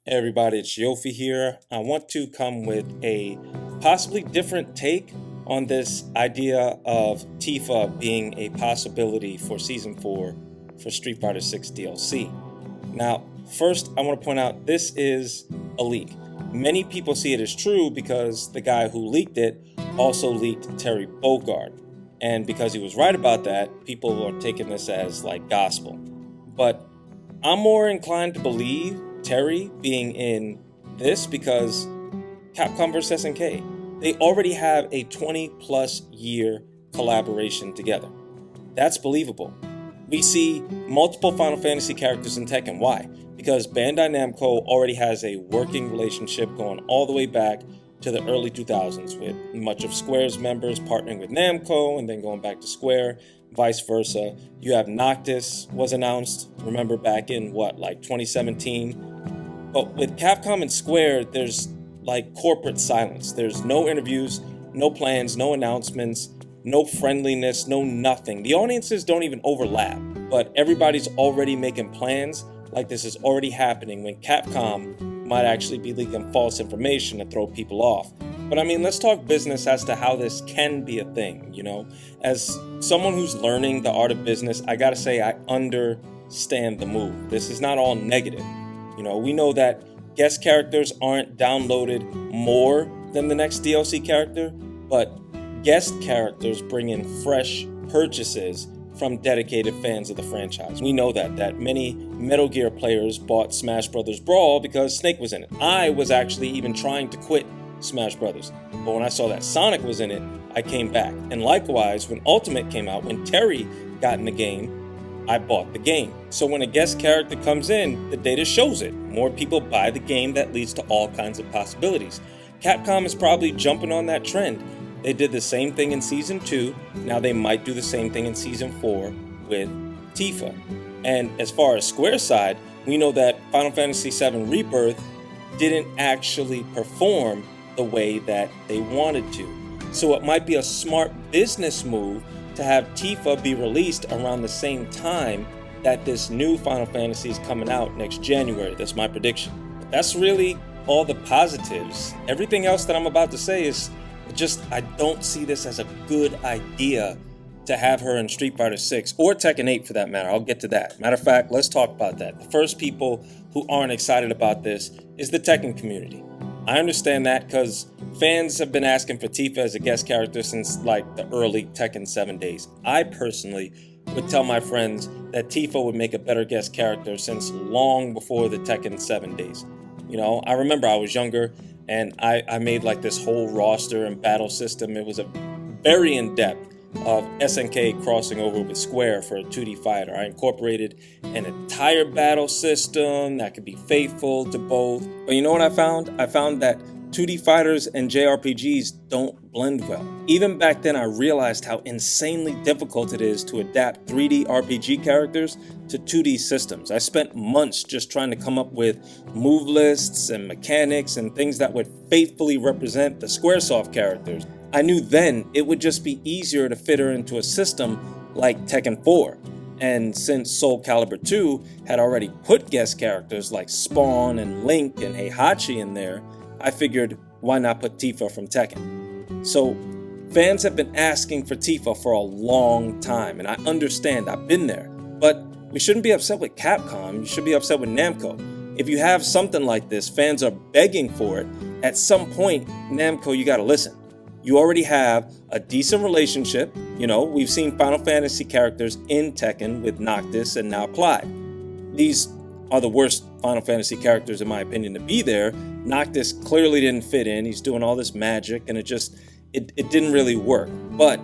Hey everybody, it's Yofi here. I want to come with a possibly different take on this idea of Tifa being a possibility for Season 4 for Street Fighter 6 DLC. Now, first I want to point out this is a leak. Many people see it as true because the guy who leaked it also leaked Terry Bogard. And because he was right about that, people are taking this as like gospel. But I'm more inclined to believe Terry being in this because Capcom vs SNK, they already have a 20+ year collaboration together. That's believable. We see multiple Final Fantasy characters in Tekken. Why? Because Bandai Namco already has a working relationship going all the way back to the early 2000s, with much of Square's members partnering with Namco and then going back to Square, vice versa. You have Noctis was announced, remember back in 2017? But with Capcom and Square, there's like corporate silence. There's no interviews, no plans, no announcements, no friendliness, no nothing. The audiences don't even overlap, but everybody's already making plans like this is already happening when Capcom might actually be leaking false information to throw people off. But I mean, let's talk business as to how this can be a thing, you know? As someone who's learning the art of business, I gotta say I understand the move. This is not all negative. You know, we know that guest characters aren't downloaded more than the next DLC character, but guest characters bring in fresh purchases from dedicated fans of the franchise. We know that many Metal Gear players bought Smash Bros. Brawl because Snake was in it. I was actually even trying to quit Smash Bros. But when I saw that Sonic was in it, I came back. And likewise, when Ultimate came out, when Terry got in the game, I bought the game. So when a guest character comes in, the data shows it. More people buy the game, that leads to all kinds of possibilities. Capcom is probably jumping on that trend. They did the same thing in Season 2, now they might do the same thing in Season 4 with Tifa. And as far as Square's side, we know that Final Fantasy VII Rebirth didn't actually perform the way that they wanted to. So it might be a smart business move to have Tifa be released around the same time that this new Final Fantasy is coming out next January. That's my prediction. That's really all the positives. Everything else that I'm about to say is just, I don't see this as a good idea to have her in Street Fighter 6 or Tekken 8 for that matter. I'll get to that. Matter of fact, let's talk about that. The first people who aren't excited about this is the Tekken community. I understand that because fans have been asking for Tifa as a guest character since like the early Tekken 7 days. I personally would tell my friends that Tifa would make a better guest character since long before the Tekken 7 days. You know, I remember I was younger and I made like this whole roster and battle system. It was a very in-depth of SNK crossing over with Square for a 2D fighter. I incorporated an entire battle system that could be faithful to both. But you know what I found? I found that 2D fighters and JRPGs don't blend well. Even back then, I realized how insanely difficult it is to adapt 3D RPG characters to 2D systems. I spent months just trying to come up with move lists and mechanics and things that would faithfully represent the Squaresoft characters. I knew then it would just be easier to fit her into a system like Tekken 4. And since Soul Calibur 2 had already put guest characters like Spawn and Link and Heihachi in there, I figured, why not put Tifa from Tekken? So, fans have been asking for Tifa for a long time, and I understand, I've been there. But we shouldn't be upset with Capcom, you should be upset with Namco. If you have something like this, fans are begging for it, at some point, Namco, you gotta listen. You already have a decent relationship. You know, we've seen Final Fantasy characters in Tekken with Noctis and now Clyde. These are the worst Final Fantasy characters in my opinion to be there. Noctis clearly didn't fit in. He's doing all this magic and it didn't really work. But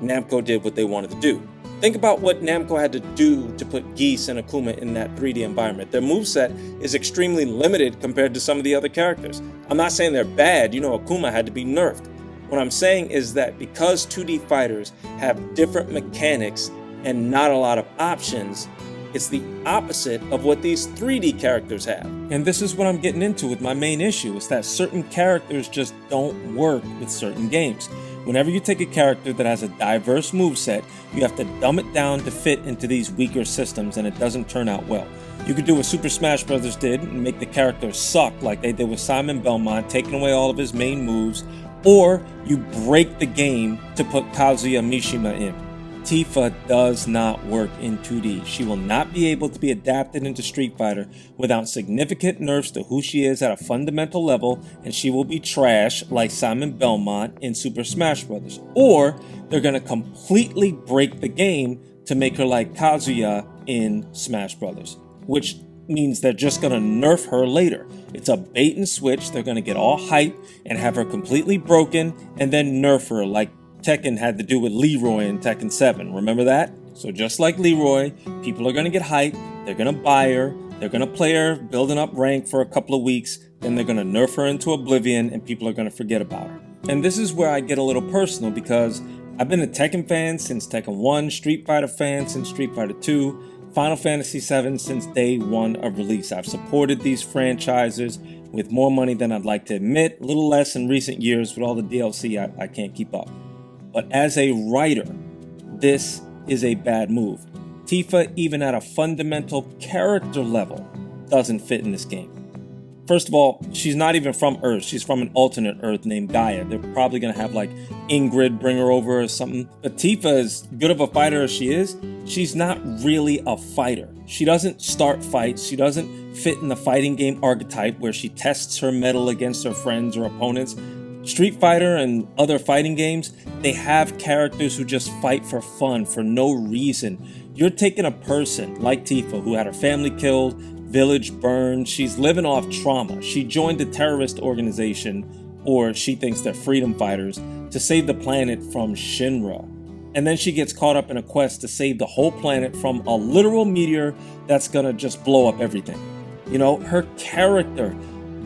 Namco did what they wanted to do. Think about what Namco had to do to put Geese and Akuma in that 3D environment. Their moveset is extremely limited compared to some of the other characters. I'm not saying they're bad. You know, Akuma had to be nerfed. What I'm saying is that because 2D fighters have different mechanics and not a lot of options, it's the opposite of what these 3D characters have. And this is what I'm getting into with my main issue, is that certain characters just don't work with certain games. Whenever you take a character that has a diverse moveset, you have to dumb it down to fit into these weaker systems, and it doesn't turn out well. You could do what Super Smash Bros. Did and make the character suck like they did with Simon Belmont, taking away all of his main moves, or you break the game to put Kazuya Mishima in. Tifa does not work in 2D. She will not be able to be adapted into Street Fighter without significant nerfs to who she is at a fundamental level, and she will be trash like Simon Belmont in Super Smash Bros. Or they're going to completely break the game to make her like Kazuya in Smash Bros., which means they're just going to nerf her later. It's a bait and switch. They're going to get all hype and have her completely broken and then nerf her like Tekken had to do with Leroy in Tekken 7. Remember that? So just like Leroy, people are going to get hyped, they're going to buy her, they're going to play her, building up rank for a couple of weeks, then they're going to nerf her into oblivion and people are going to forget about her. And this is where I get a little personal because I've been a Tekken fan since Tekken 1, Street Fighter fan since Street Fighter 2, Final Fantasy 7 since day one of release. I've supported these franchises with more money than I'd like to admit, a little less in recent years with all the DLC I can't keep up. But as a writer, this is a bad move. Tifa, even at a fundamental character level, doesn't fit in this game. First of all, she's not even from Earth. She's from an alternate Earth named Gaia. They're probably going to have like Ingrid bring her over or something. But Tifa, as good of a fighter as she is, she's not really a fighter. She doesn't start fights. She doesn't fit in the fighting game archetype where she tests her mettle against her friends or opponents. Street Fighter and other fighting games, they have characters who just fight for fun, for no reason. You're taking a person like Tifa who had her family killed, village burned, she's living off trauma. She joined a terrorist organization, or she thinks they're freedom fighters, to save the planet from Shinra. And then she gets caught up in a quest to save the whole planet from a literal meteor that's gonna just blow up everything. You know, her character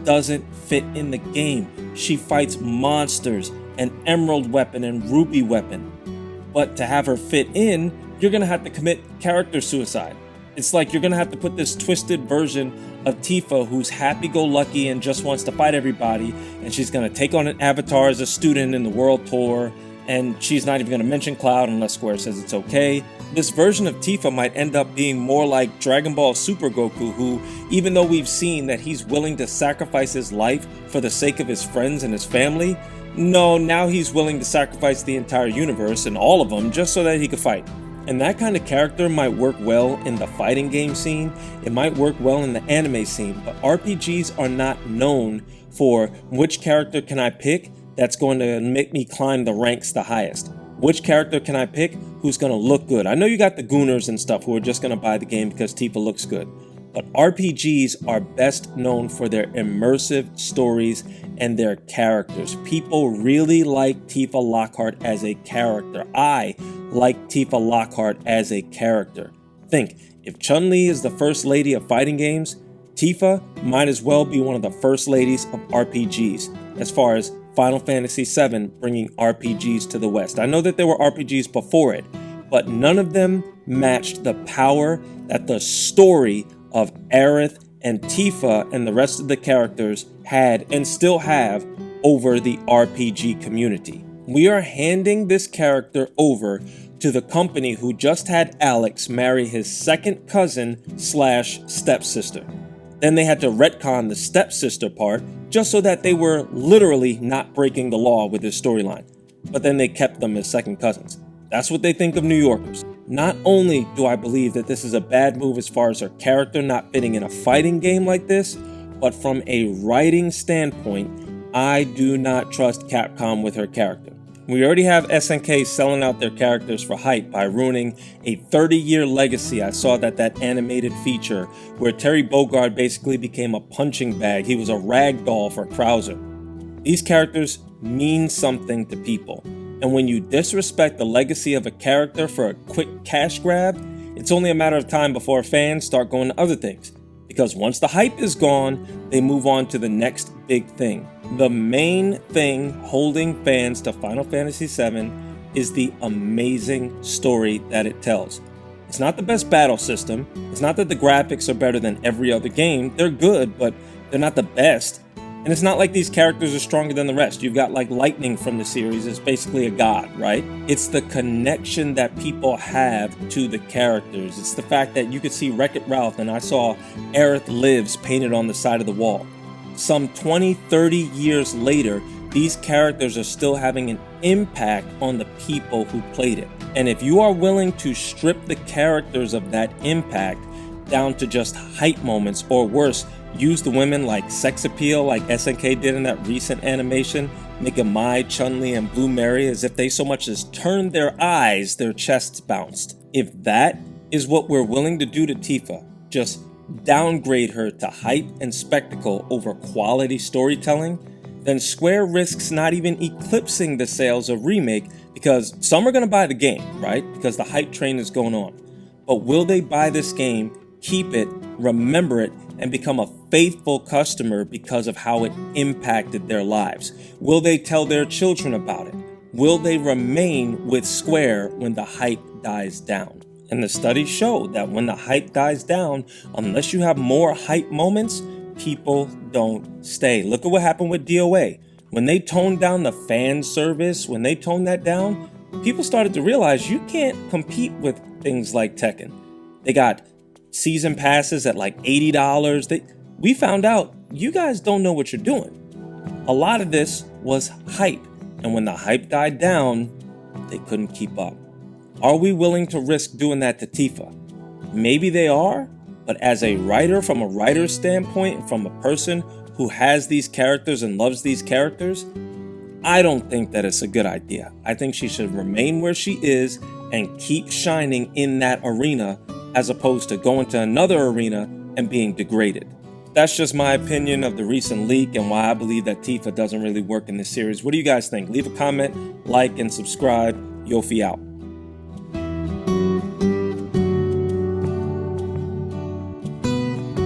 doesn't fit in the game. She fights monsters, an emerald weapon and ruby weapon. But to have her fit in, you're gonna have to commit character suicide. It's like you're gonna have to put this twisted version of Tifa who's happy-go-lucky and just wants to fight everybody, and she's gonna take on an avatar as a student in the world tour, and she's not even gonna mention Cloud unless Square says it's okay. This version of Tifa might end up being more like Dragon Ball Super Goku, who, even though we've seen that he's willing to sacrifice his life for the sake of his friends and his family, no, now he's willing to sacrifice the entire universe and all of them just so that he could fight. And that kind of character might work well in the fighting game scene, it might work well in the anime scene, but RPGs are not known for which character can I pick that's going to make me climb the ranks the highest. Which character can I pick who's going to look good? I know you got the gooners and stuff who are just going to buy the game because Tifa looks good. But RPGs are best known for their immersive stories and their characters. People really like Tifa Lockhart as a character. I like Tifa Lockhart as a character. Think, if Chun-Li is the first lady of fighting games, Tifa might as well be one of the first ladies of RPGs, as far as Final Fantasy VII bringing RPGs to the West. I know that there were RPGs before it, but none of them matched the power that the story of Aerith and Tifa and the rest of the characters had and still have over the RPG community. We are handing this character over to the company who just had Alex marry his second cousin / stepsister. Then they had to retcon the stepsister part just so that they were literally not breaking the law with this storyline. But then they kept them as second cousins. That's what they think of New Yorkers. Not only do I believe that this is a bad move as far as her character not fitting in a fighting game like this, but from a writing standpoint, I do not trust Capcom with her character. We already have SNK selling out their characters for hype by ruining a 30-year legacy. I saw that animated feature where Terry Bogard basically became a punching bag. He was a rag doll for Krauser. These characters mean something to people. And when you disrespect the legacy of a character for a quick cash grab, it's only a matter of time before fans start going to other things. Because once the hype is gone, they move on to the next big thing. The main thing holding fans to Final Fantasy VII is the amazing story that it tells. It's not the best battle system. It's not that the graphics are better than every other game. They're good, but they're not the best. And it's not like these characters are stronger than the rest. You've got like Lightning from the series is basically a god, right? It's the connection that people have to the characters. It's the fact that you could see Wreck-It Ralph and I saw Aerith Lives painted on the side of the wall. Some 20, 30 years later, these characters are still having an impact on the people who played it. And if you are willing to strip the characters of that impact down to just hype moments, or worse, use the women like sex appeal like SNK did in that recent animation, making Mai, Chun-Li, and Blue Mary as if they so much as turned their eyes, their chests bounced. If that is what we're willing to do to Tifa, just downgrade her to hype and spectacle over quality storytelling, then Square risks not even eclipsing the sales of Remake, because some are going to buy the game, right? Because the hype train is going on. But will they buy this game, keep it, remember it, and become a faithful customer because of how it impacted their lives? Will they tell their children about it? Will they remain with Square when the hype dies down? And the studies show that when the hype dies down, unless you have more hype moments, people don't stay. Look at what happened with DOA. When they toned down the fan service, when they toned that down, people started to realize you can't compete with things like Tekken. They got season passes at like $80. We found out you guys don't know what you're doing. A lot of this was hype, and when the hype died down, they couldn't keep up. Are we willing to risk doing that to Tifa? Maybe they are, but as a writer, from a writer's standpoint, from a person who has these characters and loves these characters, I don't think that it's a good idea. I think she should remain where she is and keep shining in that arena, as opposed to going to another arena and being degraded. That's just my opinion of the recent leak and why I believe that Tifa doesn't really work in this series. What do you guys think? Leave a comment, like, and subscribe. Yofi out.